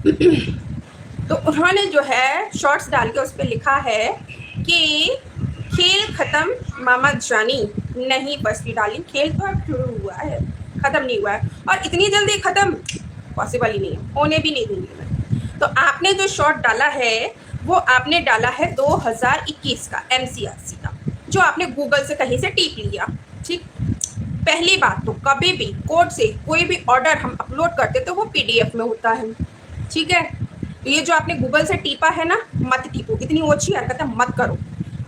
तो उन्होंने जो है शॉर्ट्स डाल के उस पर लिखा है कि खेल खत्म मामा जानी, नहीं बस्ती डाली, खेल तो अब शुरू हुआ है, खत्म नहीं हुआ है, और इतनी जल्दी खत्म पॉसिबल ही नहीं है, होने भी नहीं दूंगी मैं। तो आपने जो शॉर्ट डाला है वो आपने डाला है 2021 का MCRC का, जो आपने गूगल से कहीं से टीप लिया। ठीक, पहली बात तो कभी भी कोर्ट से कोई भी ऑर्डर हम अपलोड करते तो वो PDF में होता है। ठीक है, तो ये जो आपने गूगल से टीपा है ना, मत टीपो, इतनी ओछी हरकतें मत करो।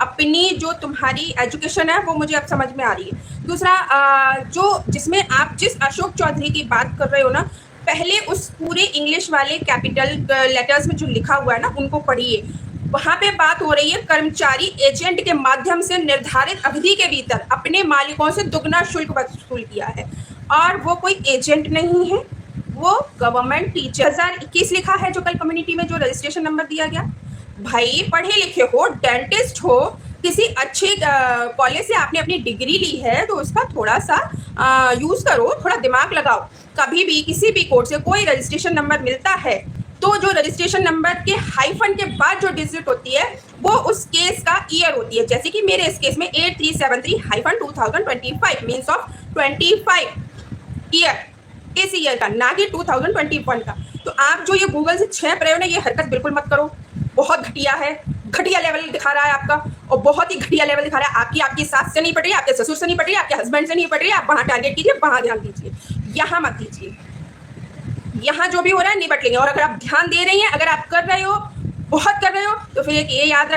अपनी जो तुम्हारी एजुकेशन है वो मुझे अब समझ में आ रही है। दूसरा जो जिसमें आप जिस अशोक चौधरी की बात कर रहे हो ना, पहले उस पूरे इंग्लिश वाले कैपिटल लेटर्स में जो लिखा हुआ है ना उनको पढ़िए। वहां पे बात हो रही है कर्मचारी एजेंट के माध्यम से निर्धारित अवधि के भीतर अपने मालिकों से दुगना शुल्क वसूल किया है, और वो कोई एजेंट नहीं है, वो गवर्नमेंट टीचर। 2021 लिखा है जो कल कम्युनिटी में जो रजिस्ट्रेशन नंबर दिया गया। भाई पढ़े लिखे हो, डेंटिस्ट हो, किसी अच्छे कॉलेज से आपने अपनी डिग्री ली है तो उसका थोड़ा सा यूज करो, थोड़ा दिमाग लगाओ। कभी भी किसी भी कोर्ट से कोई रजिस्ट्रेशन नंबर मिलता है तो जो रजिस्ट्रेशन नंबर के हाइफन के बाद जो डिजिट होती है वो उस केस का ईयर होती है। जैसे कि मेरे इस केस में 8373-2025 मीन्स ऑफ 25 ईयर, इस ईयर का, ना कि 2021 का। तो आप जो ये गूगल से 6 प्रयोग ना, ये हरकत बिल्कुल मत करो, बहुत घटिया है, घटिया लेवल दिखा रहा है आपका, और बहुत ही घटिया लेवल दिखा रहा है। आपकी सास से नहीं पड़ रही, आपके ससुर से नहीं पड़ रही, आपके हस्बैंड से नहीं पड़ रही, आप वहां टारगेट कीजिए, वहां ध्यान दीजिए, यहाँ मत दीजिए। यहाँ जो भी हो रहा है निपट लेंगे। और अगर आप ध्यान दे रही हैं, अगर आप कर रहे हो, बहुत कर रहे हो, तो फिर ये याद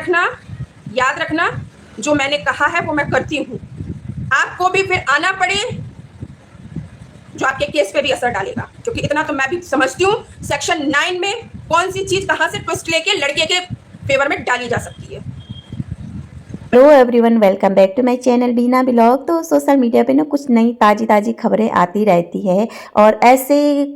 रखना जो मैंने कहा है वो मैं करती हूँ। आपको भी फिर आना पड़े जो आपके केस पे भी असर डालेगा, क्योंकि इतना तो मैं भी समझती हूँ सेक्शन 9 में कौन सी चीज कहां से ट्विस्ट लेके लड़के के फेवर में डाली जा सकती है। Hello everyone, welcome back to my channel Beena blog. तो सोशल मीडिया पे ना कुछ नई ताज़ी खबरें आती रहती है, और ऐसी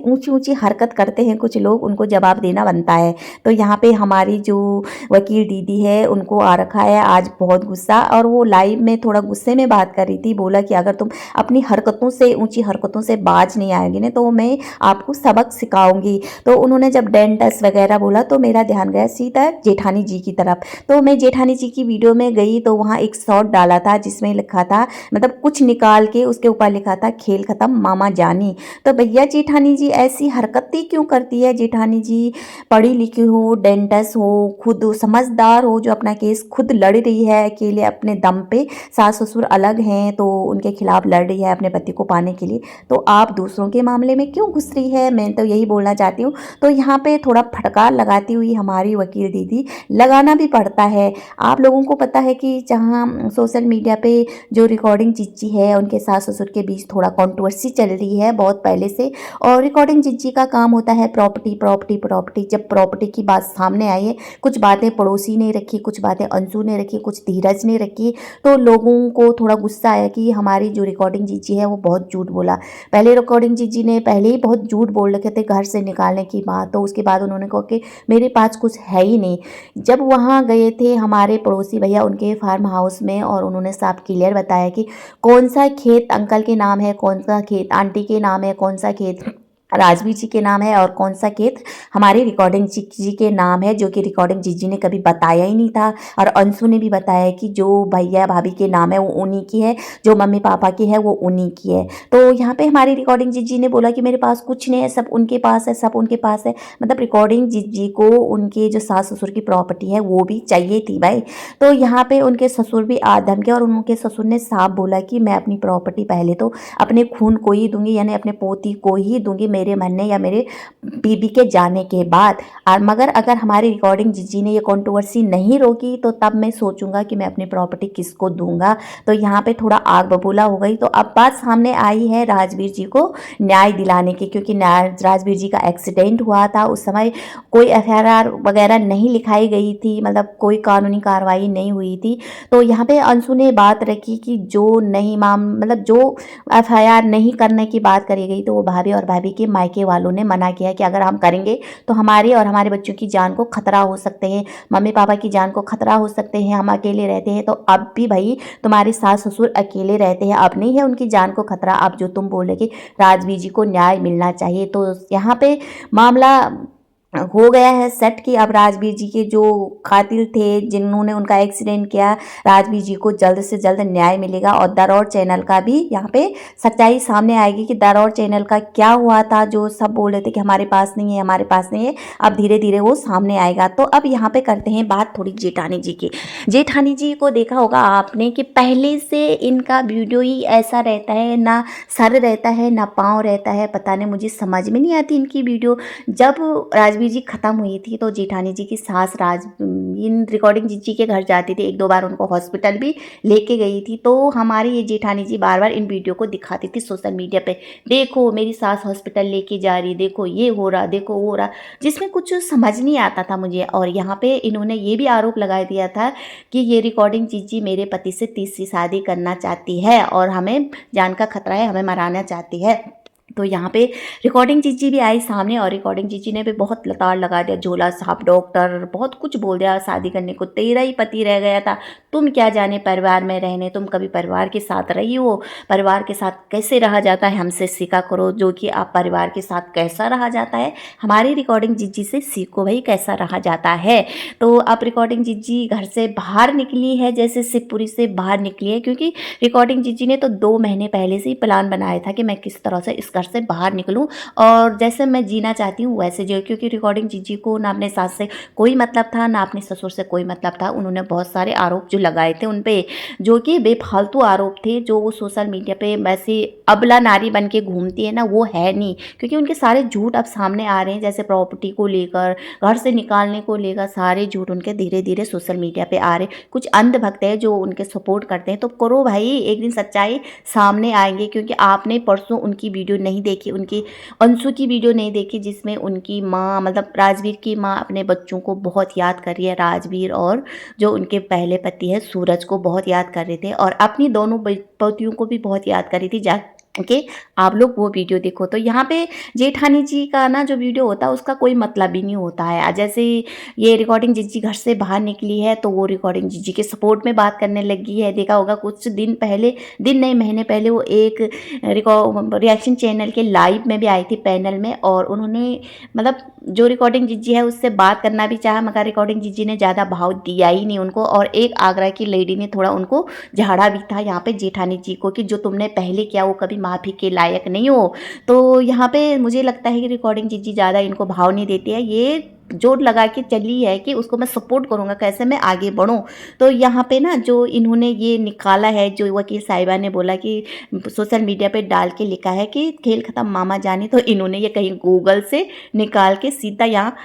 ऊंची ऊंची हरकत करते हैं कुछ लोग, उनको जवाब देना बनता है। तो यहाँ पे हमारी जो वकील दीदी है उनको आ रखा है आज बहुत गुस्सा, और वो लाइव में थोड़ा गुस्से में बात कर रही थी। बोला कि अगर तुम अपनी हरकतों से, ऊँची हरकतों से बाज नहीं आएगी ना तो मैं आपको सबक सिखाऊंगी। तो उन्होंने जब डेंटस वगैरह बोला तो मेरा ध्यान गया सीधा जेठानी जी की तरफ। तो मैं जेठानी जी की वीडियो में गई तो वहाँ एक शॉट डाला था जिसमें लिखा था, मतलब कुछ निकाल के उसके ऊपर लिखा था खेल खत्म मामा जानी। तो भैया जेठानी जी ऐसी हरकतें क्यों करती है? जेठानी जी पढ़ी लिखी हो, डेंटिस्ट हो, खुद समझदार हो, जो अपना केस खुद लड़ रही है अकेले अपने दम पे। सास ससुर अलग हैं तो उनके खिलाफ लड़ रही है अपने पति को पाने के लिए, तो आप दूसरों के मामले में क्यों घुस रही है? मैं तो यही बोलना चाहती हूँ। तो यहाँ पे थोड़ा फटकार लगाती हुई हमारी वकील दीदी, लगाना भी पड़ता है। आप लोगों को पता है कि जहाँ सोशल मीडिया पे जो रिकॉर्डिंग चिच्ची है उनके सास ससुर के बीच थोड़ा कंट्रोवर्सी चल रही है बहुत पहले से। और रिकॉर्डिंग चिच्ची का काम होता है प्रॉपर्टी प्रॉपर्टी प्रॉपर्टी। जब प्रॉपर्टी की बात सामने आई है, कुछ बातें पड़ोसी ने रखी, कुछ बातें अंशु ने रखी, कुछ धीरज ने रखी, तो लोगों को थोड़ा गुस्सा आया कि हमारी जो रिकॉर्डिंग चिच्ची है वो बहुत झूठ बोला। पहले रिकॉर्डिंग चिच्ची ने पहले ही बहुत झूठ बोल रखे थे घर से निकालने की बात, तो उसके बाद उन्होंने कहा कि मेरे पास कुछ है ही नहीं। जब वहाँ गए थे हमारे पड़ोसी भैया उनके फार्म हाउस में, और उन्होंने साफ क्लियर बताया कि कौन सा खेत अंकल के नाम है, कौन सा खेत आंटी के नाम है, कौन सा खेत राजवीर जी के नाम है, और कौन सा खेत हमारी रिकॉर्डिंग जी के नाम है, जो कि रिकॉर्डिंग जी ने कभी बताया ही नहीं था। और अंशु ने भी बताया कि जो भैया भाभी के नाम है वो उन्हीं की है, जो मम्मी पापा की है वो उन्हीं की है। तो यहाँ पे हमारी रिकॉर्डिंग जी ने बोला कि मेरे पास कुछ नहीं है, सब उनके पास है, सब उनके पास है। मतलब रिकॉर्डिंग जी को उनके जो सास ससुर की प्रॉपर्टी है वो भी चाहिए थी भाई। तो यहाँ पे उनके ससुर भी आ धमके, और उनके ससुर ने साफ बोला कि मैं अपनी प्रॉपर्टी पहले तो अपने खून को ही दूंगी, यानी अपने पोती को ही दूंगी मेरे मरने या मेरे बीबी के जाने के बाद। और मगर अगर हमारी रिकॉर्डिंग जी ने ये कंट्रोवर्सी नहीं रोकी तो तब मैं सोचूंगा कि मैं अपनी प्रॉपर्टी किसको दूंगा। तो यहाँ पे थोड़ा आग बबूला हो गई। तो अब बात सामने आई है राजवीर जी को न्याय दिलाने की, क्योंकि राजवीर जी का एक्सीडेंट हुआ था, उस समय कोई FIR वगैरह नहीं लिखाई गई थी, मतलब कोई कानूनी कार्रवाई नहीं हुई थी। तो यहाँ पे अंशु ने बात रखी कि जो नहीं मतलब जो FIR नहीं करने की बात करी गई तो वो भाभी और भाभी के मायके वालों ने मना किया कि अगर हम करेंगे तो हमारे और हमारे बच्चों की जान को खतरा हो सकते हैं, मम्मी पापा की जान को खतरा हो सकते हैं, हम अकेले रहते हैं। तो अब भी भाई तुम्हारे सास ससुर अकेले रहते हैं, अब नहीं है उनकी जान को खतरा। अब जो तुम बोले कि राजवीर जी को न्याय मिलना चाहिए, तो यहाँ पे मामला हो गया है सेट कि अब राजवीर जी के जो कातिल थे, जिन्होंने उनका एक्सीडेंट किया, राजवीर जी को जल्द से जल्द न्याय मिलेगा। और दरौर चैनल का भी यहाँ पे सच्चाई सामने आएगी कि दरौर चैनल का क्या हुआ था, जो सब बोल रहे थे कि हमारे पास नहीं है, हमारे पास नहीं है, अब धीरे धीरे वो सामने आएगा। तो अब यहाँ पे करते हैं बात थोड़ी जेठानी जी की। जेठानी जी को देखा होगा आपने कि पहले से इनका वीडियो ही ऐसा रहता है, ना सर रहता है ना पाँव रहता है, पता नहीं, मुझे समझ में नहीं आती इनकी वीडियो। जब राजवीर जी ख़त्म हुई थी तो जेठानी जी की सास इन रिकॉर्डिंग जी के घर जाती थी, एक दो बार उनको हॉस्पिटल भी लेके गई थी। तो हमारी ये जेठानी जी बार बार इन वीडियो को दिखाती थी सोशल मीडिया पे, देखो मेरी सास हॉस्पिटल लेके जा रही, देखो ये हो रहा, देखो वो हो रहा, जिसमें कुछ समझ नहीं आता था मुझे। और यहाँ पे इन्होंने ये भी आरोप लगा दिया था कि ये रिकॉर्डिंग जी मेरे पति से तीसरी शादी करना चाहती है और हमें जान का खतरा है, हमें मराना चाहती है। तो यहाँ पे रिकॉर्डिंग जीजी भी आई सामने और रिकॉर्डिंग जीजी ने भी बहुत लताड़ लगा दिया, झोला साहब डॉक्टर बहुत कुछ बोल दिया, शादी करने को तेरा ही पति रह गया था, तुम क्या जाने परिवार में रहने, तुम कभी परिवार के साथ रही हो, परिवार के साथ कैसे रहा जाता है, हमसे सीखा करो, जो कि आप परिवार के साथ कैसा रहा जाता है, हमारी रिकॉर्डिंग जीजी से सीखो भाई कैसा रहा जाता है। तो अब रिकॉर्डिंग जीजी घर से बाहर निकली है, जैसे शिवपुरी से बाहर निकली है, क्योंकि रिकॉर्डिंग जीजी ने तो 2 महीने पहले से ही प्लान बनाया था कि मैं किस तरह से इस घर से बाहर निकलूं और जैसे मैं जीना चाहती हूँ वैसे जियो। क्योंकि रिकॉर्डिंग जीजी को ना अपने सास से कोई मतलब था, ना अपने ससुर से कोई मतलब था। उन्होंने बहुत सारे आरोप जो लगाए थे उन पे, जो कि बेफालतू आरोप थे, जो वो सोशल मीडिया पे वैसे अबला नारी बन के घूमती है ना, वो है नहीं। क्योंकि उनके सारे झूठ अब सामने आ रहे हैं, जैसे प्रॉपर्टी को लेकर, घर से निकालने को लेकर, सारे झूठ उनके धीरे धीरे सोशल मीडिया पे आ रहे। कुछ अंधभक्त है जो उनके सपोर्ट करते हैं, तो करो भाई, एक दिन सच्चाई सामने आएंगे। क्योंकि आपने परसों उनकी वीडियो नहीं देखी, उनकी अंशु की वीडियो नहीं देखी, जिसमें उनकी माँ मतलब राजवीर की माँ अपने बच्चों को बहुत याद कर रही है, राजवीर और जो उनके पहले पति है सूरज को बहुत याद कर रहे थे, और अपनी दोनों पतियों को भी बहुत याद कर रही थी। कि आप लोग वो वीडियो देखो। तो यहाँ पे जेठानी जी का ना जो वीडियो होता है उसका कोई मतलब ही नहीं होता है। जैसे ये रिकॉर्डिंग जीजी घर से बाहर निकली है तो वो रिकॉर्डिंग जीजी के सपोर्ट में बात करने लगी है। देखा होगा कुछ दिन पहले, दिन नहीं महीने पहले, वो एक रिएक्शन चैनल के लाइव में भी आई थी पैनल में, और उन्होंने मतलब जो रिकॉर्डिंग जीजी है उससे बात करना भी चाहा, मगर रिकॉर्डिंग जीजी ने ज़्यादा भाव दिया ही नहीं उनको। और एक आगरा की लेडी ने थोड़ा उनको झाड़ा भी था यहाँ पे जेठानी जी को, कि जो तुमने पहले किया वो कभी माफ़ी के लायक नहीं हो। तो यहाँ पे मुझे लगता है कि रिकॉर्डिंग जीजी ज़्यादा इनको भाव नहीं देती है, ये जोर लगा के चली है कि उसको मैं सपोर्ट करूँगा, कैसे मैं आगे बढ़ूँ। तो यहाँ पे ना जो इन्होंने ये निकाला है, जो वकील साहिबा ने बोला कि सोशल मीडिया पे डाल के लिखा है कि खेल खत्म मामा जानी, तो इन्होंने ये कहीं गूगल से निकाल के सीधा यहाँ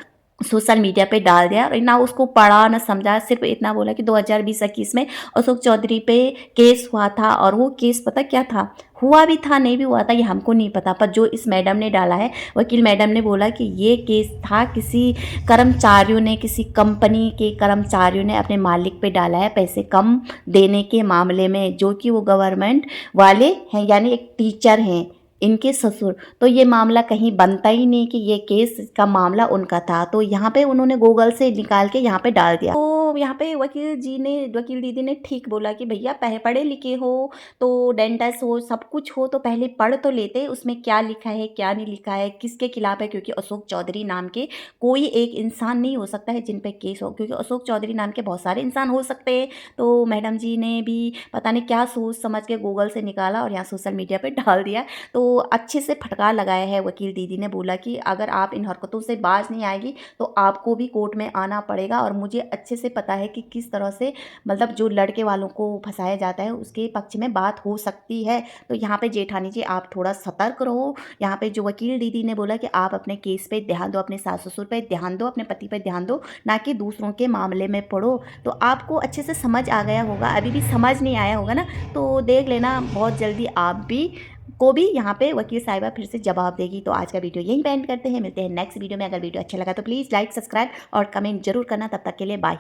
सोशल मीडिया पे डाल दिया, और ना उसको पढ़ा ना समझा, सिर्फ इतना बोला कि 2020-21 में अशोक चौधरी पे केस हुआ था, और वो केस पता क्या था, हुआ भी था नहीं भी हुआ था ये हमको नहीं पता, पर जो इस मैडम ने डाला है, वकील मैडम ने बोला कि ये केस था किसी कर्मचारियों ने, किसी कंपनी के कर्मचारियों ने अपने मालिक पे डाला है पैसे कम देने के मामले में, जो कि वो गवर्नमेंट वाले हैं, यानी एक टीचर हैं इनके ससुर। तो ये मामला कहीं बनता ही नहीं कि ये केस का मामला उनका था। तो यहाँ पे उन्होंने गूगल से निकाल के यहाँ पे डाल दिया। तो यहाँ पे वकील दीदी ने ठीक बोला कि भैया पढ़े लिखे हो तो डेंटिस्ट हो सब कुछ हो तो पहले पढ़ तो लेते, उसमें क्या लिखा है क्या नहीं लिखा है, किसके खिलाफ है। क्योंकि अशोक चौधरी नाम के कोई एक इंसान नहीं हो सकता है जिन पे केस हो, क्योंकि अशोक चौधरी नाम के बहुत सारे इंसान हो सकते हैं। तो मैडम जी ने भी पता नहीं क्या सोच समझ के गूगल से निकाला और यहाँ सोशल मीडिया पर डाल दिया। तो अच्छे से फटकार लगाया है। वकील दीदी ने बोला कि अगर आप इन हरकतों से बाज नहीं आएगी तो आपको भी कोर्ट में आना पड़ेगा, और मुझे अच्छे से पता है कि किस तरह से मतलब जो लड़के वालों को फंसाया जाता है उसके पक्ष में बात हो सकती है। तो यहाँ पे जेठानी जी आप थोड़ा सतर्क रहो। यहाँ पे जो वकील दीदी ने बोला कि आप अपने केस पे ध्यान दो, अपने सास ससुर पे ध्यान दो, अपने पति पे ध्यान दो, ना कि दूसरों के मामले में पढ़ो। तो आपको अच्छे से समझ आ गया होगा, अभी भी समझ नहीं आया होगा ना, तो देख लेना बहुत जल्दी आप भी को भी यहाँ पे वकील साहिबा फिर से जवाब देगी। तो आज का वीडियो यहीं एंड करते हैं, मिलते हैं नेक्स्ट वीडियो में। अगर वीडियो अच्छा लगा तो प्लीज़ लाइक सब्सक्राइब और कमेंट जरूर करना। तब तक के लिए बाय।